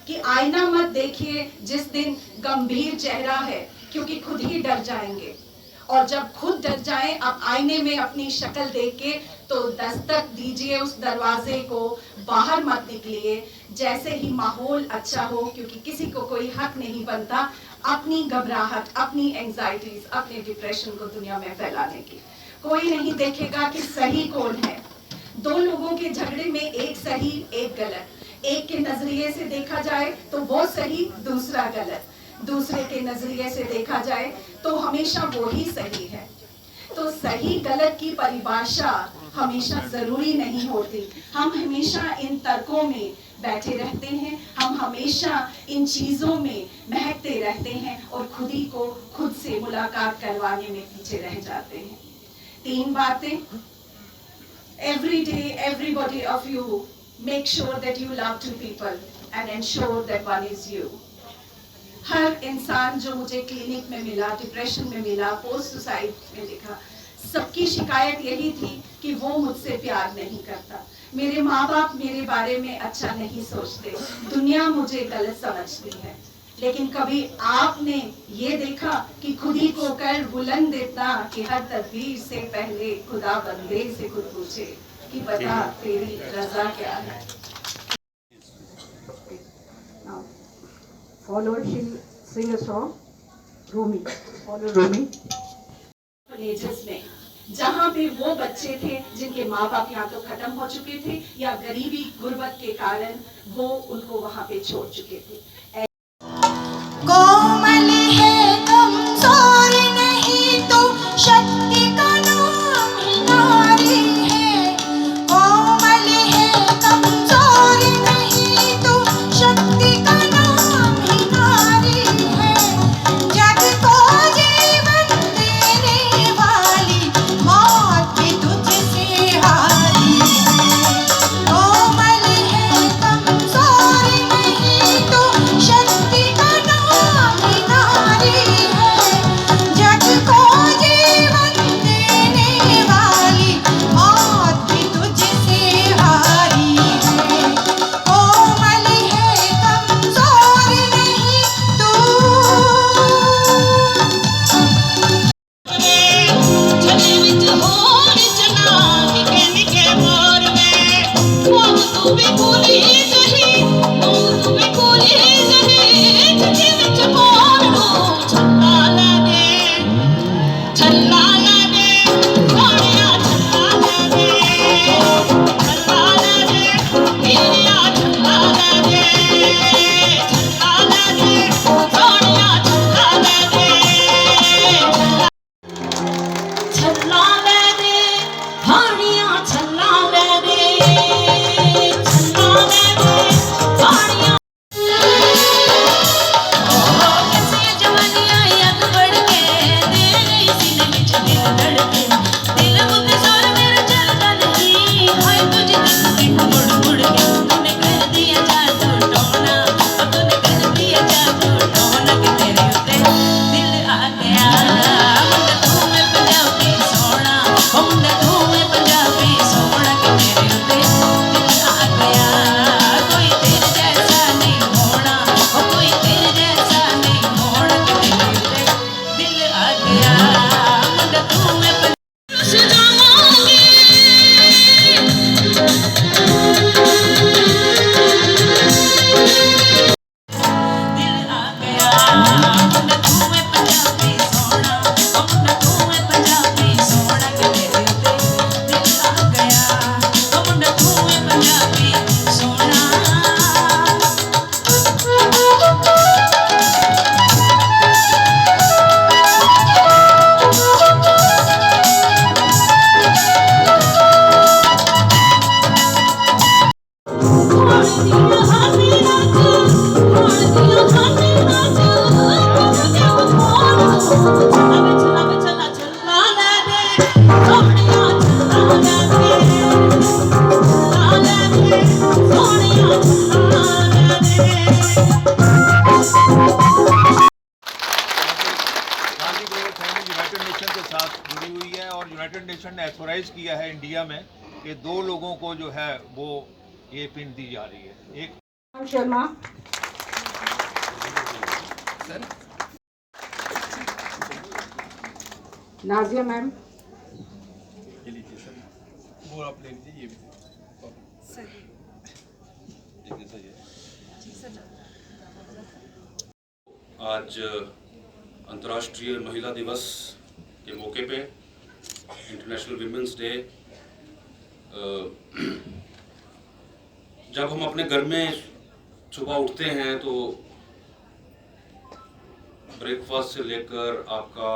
कि आईना मत देखिए जिस दिन गंभीर चेहरा है, क्योंकि खुद ही डर जाएंगे। और जब खुद डर जाएं, आप आईने में अपनी शक्ल देख के तो दस्तक दीजिए उस दरवाजे को, बाहर मत निकलिए। जैसे ही माहौल अच्छा हो, क्योंकि किसी को कोई हक नहीं बनता अपनी घबराहट, अपनी एंजाइटीज, अपने डिप्रेशन को दुनिया में फैलाने की। कोई नहीं देखेगा कि सही कौन है। दो लोगों के झगड़े में एक सही एक गलत, एक के नजरिए से देखा जाए तो वो सही दूसरा गलत, दूसरे के नजरिए से देखा जाए तो हमेशा वो ही सही है। तो सही गलत की परिभाषा हमेशा जरूरी नहीं होती। हम हमेशा इन तर्कों में बैठे रहते हैं, हम हमेशा इन चीजों में महकते रहते हैं और खुद ही को खुद से मुलाकात करवाने में पीछे रह जाते हैं। 3 बातें। Every day, everybody of you make sure that you love 2 people and ensure that one is you. हर इंसान जो मुझे क्लिनिक में मिला, डिप्रेशन में मिला, पोस्ट सुसाइड में दिखा, सबकी शिकायत यही थी कि वो मुझसे प्यार नहीं करता, मेरे माँ बाप मेरे बारे में अच्छा नहीं सोचते, दुनिया मुझे गलत समझती है। लेकिन कभी आपने ये देखा कि खुद ही को कर बुलंद इतना कि हर तदबीर से पहले खुदा बंदे से खुद पूछे कि बता तेरी रजा क्या है। Follower, she'll sing a song. Rumi. Follow Rumi. में जहाँ पे वो बच्चे थे जिनके माँ बाप यहाँ तो खत्म हो चुके थे या गरीबी गुर्बत के कारण वो उनको वहाँ पे छोड़ चुके थे। कोमल है कमजोर नहीं तो शक्ति का नाम ही नारी है। कोमल है कमजोर नहीं तो शक्ति का नाम ही नारी है। जग को जीवन देने वाली मौत भी तुझसे हारी है। कोमल है कमजोर नहीं तो शक्ति का नाम ही नारी है। जग को जीवन देने वाली मौत भी तुझसे हारी है। कोमल है कमजोर नहीं तू। छले विच होर चना निके निके मोर में मोग तू भी भूली जही, मोग तू भी भूली जही। छले विच मोर नू छल्ला ले दे, छल्ला ले दे सोनिया, छल्ला ले दे, छल्ला ले दे हीरिया, छल्ला ले दे, छल्ला ले दे सोनिया, छल्ला ले दे, छल्ला ले दे हानिया, छल्ला ले दे, छल्ला ले दे हानिया। कैसी जवानियां यक बढ़ के दे गई सीने विच दिल धड़के। दिल मुझे जोर मेरा चलता नहीं, हाय तुझे देख मुड़ मुड़ के। तूने कर दिया जादू टोना, तूने कर दिया जादू टोना कि तेरे उत्ते दिल आ गया। मुंडा तू मैं पंजाबी सोना, मुंडा तू मैं पंजाबी सोना कि तेरे उत्ते दिल आ गया। कोई तेरे जैसा नहीं होना, कोई तेरे जैसा नहीं होना कि तेरे उत्ते दिल आ गया। मुंडा तू मैं सजावांगे दिल आ गया। मुंडा तू मैं पंजाबी सोना, मुंडा तू मैं पंजाबी सोना कि तेरे उत्ते दिल आ गया। मुंडा तू मैं पंजाबी सोना। Gandhi global family United nation के साथ जुड़ी हुई है और यूनाइटेड नेशन ने ऑथोराइज किया है इंडिया में कि 2 लोगों को जो है वो ये पिन दी जा रही है। एक Sharma. नाजिया मैम, ये लीजिए सर, वो आप ले लीजिए, ये भी आज अंतर्राष्ट्रीय महिला दिवस के मौके पे, इंटरनेशनल विमेंस डे, जब हम अपने घर में सुबह उठते हैं तो ब्रेकफास्ट से लेकर आपका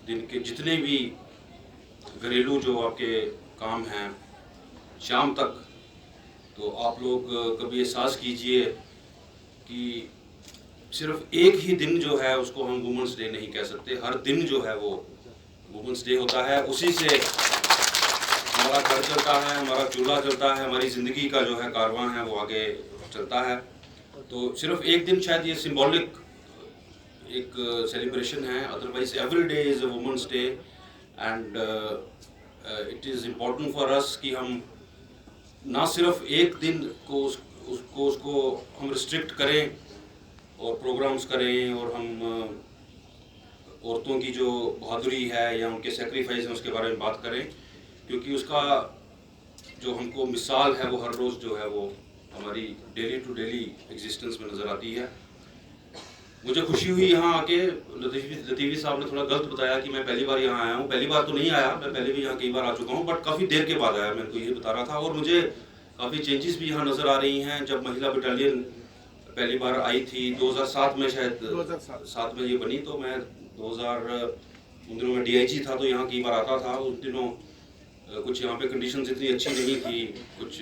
दिन के जितने भी घरेलू जो आपके काम हैं शाम तक, तो आप लोग कभी एहसास कीजिए कि सिर्फ एक ही दिन जो है उसको हम वुमेंस डे नहीं कह सकते। हर दिन जो है वो वुमेंस डे होता है। उसी से हमारा घर चलता है, हमारा चूल्हा चलता है, हमारी ज़िंदगी का जो है कारवां है वो आगे चलता है। तो सिर्फ एक दिन शायद ये सिंबॉलिक एक सेलिब्रेशन है, otherwise every day is a women's day and it is important for us कि हम ना सिर्फ एक दिन को उसको हम रिस्ट्रिक्ट करें और प्रोग्राम्स करें और हम औरतों की जो बहादुरी है या उनके सेक्रीफाइस है उसके बारे में बात करें, क्योंकि उसका जो हमको मिसाल है वो हर रोज़ जो है वो हमारी डेली टू डेली एग्जिस्टेंस में नज़र आती है। मुझे खुशी हुई यहाँ आके, लतीफ़ी साहब ने थोड़ा गलत बताया कि मैं पहली बार यहाँ आया हूँ। पहली बार तो नहीं आया, मैं पहले भी यहाँ कई बार आ चुका हूँ, बट काफ़ी देर के बाद आया, मैं तो ये बता रहा था। और मुझे काफ़ी चेंजेस भी यहाँ नज़र आ रही हैं। जब महिला बटालियन पहली बार आई थी 2007 में, शायद 2007 में ये बनी, तो मैं 2000 उन दिनों में DIG था तो यहाँ कई बार आता था। उन दिनों कुछ यहाँ पे कंडीशंस इतनी अच्छी नहीं थी, कुछ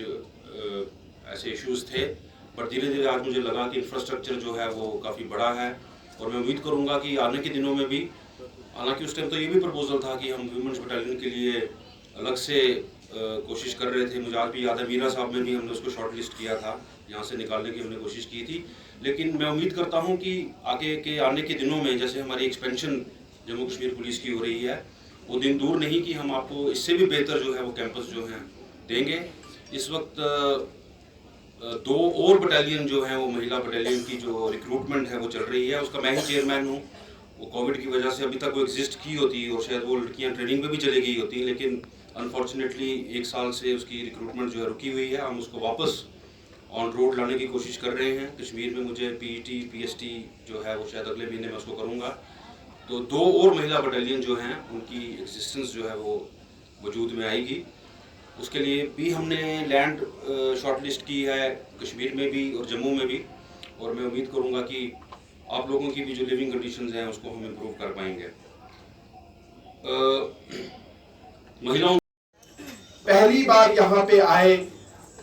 ऐसे इश्यूज थे, पर धीरे धीरे आज मुझे लगा कि इंफ्रास्ट्रक्चर जो है वो काफ़ी बड़ा है। और मैं उम्मीद करूँगा कि आने के दिनों में भी, हालांकि उस टाइम तो ये भी प्रपोजल था कि हम वुमेन्स बटालियन के लिए अलग से कोशिश कर रहे थे। मुझे आज भी याद है, मीरा साहब में भी हमने उसको शॉर्ट लिस्ट किया था, यहाँ से निकालने की हमने कोशिश की थी। लेकिन मैं उम्मीद करता हूँ कि आने के दिनों में जैसे हमारी एक्सपेंशन जम्मू कश्मीर पुलिस की हो रही है, वो दिन दूर नहीं कि हम आपको इससे भी बेहतर जो है वो कैंपस जो हैं देंगे। इस वक्त 2 और बटालियन जो हैं वो महिला बटालियन की जो रिक्रूटमेंट है वो चल रही है, उसका मैं ही चेयरमैन हूँ। वो कोविड की वजह से अभी तक वो एग्जिस्ट की होती और शायद वो लड़कियाँ ट्रेनिंग में भी चली गई होती, लेकिन अनफॉर्चुनेटली 1 साल से उसकी रिक्रूटमेंट जो है रुकी हुई है। हम उसको वापस ऑन रोड लाने की कोशिश कर रहे हैं। कश्मीर में मुझे PET PST जो है वो शायद अगले महीने में उसको करूँगा। तो 2 और महिला बटालियन जो हैं उनकी एग्जिस्टेंस जो है वो वजूद में आएगी। उसके लिए भी हमने लैंड शॉर्टलिस्ट की है, कश्मीर में भी और जम्मू में भी। और मैं उम्मीद करूँगा कि आप लोगों की भी जो लिविंग कंडीशंस हैं उसको हम इम्प्रूव कर पाएंगे। महिलाओं पहली बार यहाँ पे आए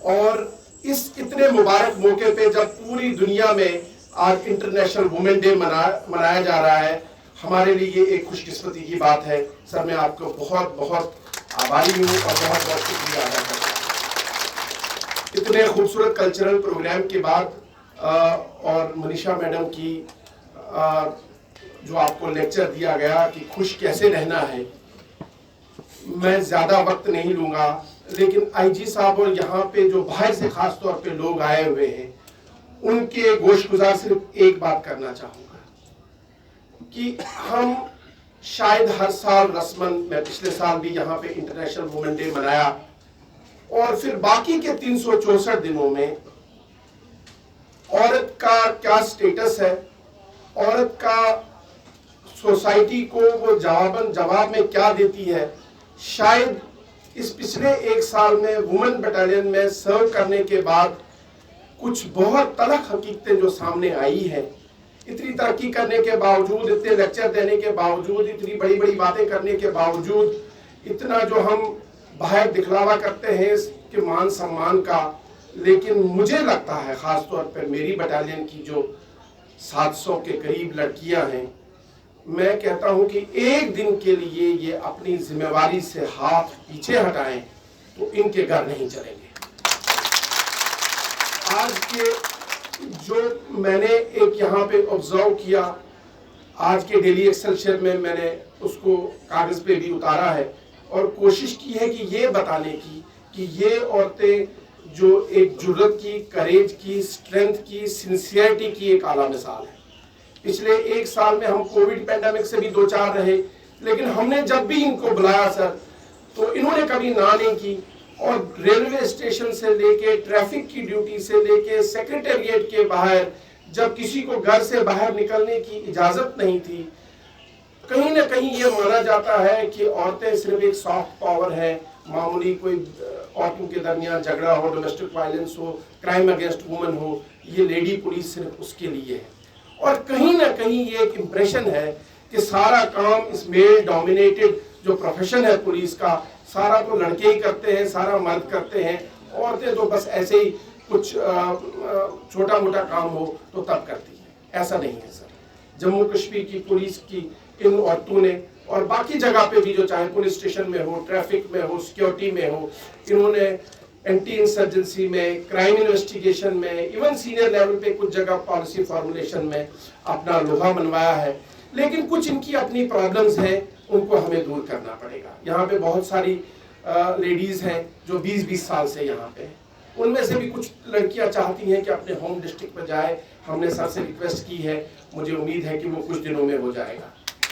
और इस इतने मुबारक मौके पे जब पूरी दुनिया में आज इंटरनेशनल वुमेन डे मनाया जा रहा है, हमारे लिए एक खुशकिस्मती की बात है। सर, मैं आपको बहुत बहुत आभारी हूँ और बहुत बहुत शुक्रिया अदा करता हूँ। इतने खूबसूरत कल्चरल प्रोग्राम के बाद और मनीषा मैडम की जो आपको लेक्चर दिया गया कि खुश कैसे रहना है, मैं ज़्यादा वक्त नहीं लूँगा, लेकिन IG साहब और यहाँ पे जो बाहर से खास तौर पे लोग आए हुए हैं उनके गोशगुजार सिर्फ एक बात करना चाहूँगा कि हम शायद हर साल रस्मन, मैं पिछले साल भी यहाँ पे इंटरनेशनल वुमेन डे मनाया, और फिर बाकी के 364 दिनों में औरत का क्या स्टेटस है, औरत का सोसाइटी को वो जवाब में क्या देती है, शायद इस पिछले 1 साल में वुमेन बटालियन में सर्व करने के बाद कुछ बहुत तलख हकीकतें जो सामने आई है। इतनी तरक्की करने के बावजूद, इतने लेक्चर देने के बावजूद, इतनी बड़ी बड़ी बातें करने के बावजूद, इतना जो हम बाहर दिखलावा करते हैं इसके मान सम्मान का, लेकिन मुझे लगता है खास तौर पर मेरी बटालियन की जो 700 के करीब लड़कियां हैं, मैं कहता हूं कि एक दिन के लिए ये अपनी जिम्मेवारी से हाथ पीछे हटाएं तो इनके घर नहीं चलेंगे। आज के जो मैंने एक यहाँ पे ऑब्जर्व किया, आज के डेली एक्सेलशियर में मैंने उसको कागज पे भी उतारा है और कोशिश की है कि ये बताने की कि ये औरतें जो एक जुर्रत की, करेज की, स्ट्रेंथ की, सिंसियरिटी की एक आला मिसाल है। पिछले 1 साल में हम कोविड पैंडेमिक से भी 2-4 रहे, लेकिन हमने जब भी इनको बुलाया सर तो इन्होंने कभी ना नहीं की। और रेलवे स्टेशन से लेके ट्रैफिक की ड्यूटी से लेके सेक्रेटेरिएट के बाहर जब किसी को घर से बाहर निकलने की इजाजत नहीं थी, कहीं ना कहीं ये माना जाता है कि औरतें सिर्फ एक सॉफ्ट पावर है, मामूली कोई औरतों के दरमियान झगड़ा हो, डोमेस्टिक वायलेंस हो, क्राइम अगेंस्ट वुमेन हो, ये लेडी पुलिस सिर्फ उसके लिए है। और कहीं ना कहीं ये एक इम्प्रेशन है कि सारा काम इस मेल डोमिनेटेड जो प्रोफेशन है पुलिस का, सारा तो लड़के ही करते हैं, सारा मर्द करते हैं, औरतें तो बस ऐसे ही कुछ छोटा मोटा काम हो तो तब करती हैं। ऐसा नहीं है सर। जम्मू कश्मीर की पुलिस की इन औरतों ने और बाकी जगह पे भी, जो चाहे पुलिस स्टेशन में हो, ट्रैफिक में हो, सिक्योरिटी में हो, इन्होंने एंटी इंसर्जेंसी में, क्राइम इन्वेस्टिगेशन में, इवन सीनियर लेवल पे कुछ जगह पॉलिसी फॉर्मुलेशन में अपना लोहा मनवाया है। लेकिन कुछ इनकी अपनी प्रॉब्लम्स हैं, उनको हमें दूर करना पड़ेगा। यहाँ पे बहुत सारी लेडीज हैं जो 20-20 साल से यहाँ पे हैं, उनमें से भी कुछ लड़कियां चाहती हैं कि अपने होम डिस्ट्रिक्ट में जाए। हमने सर से रिक्वेस्ट की है, मुझे उम्मीद है कि वो कुछ दिनों में हो जाएगा।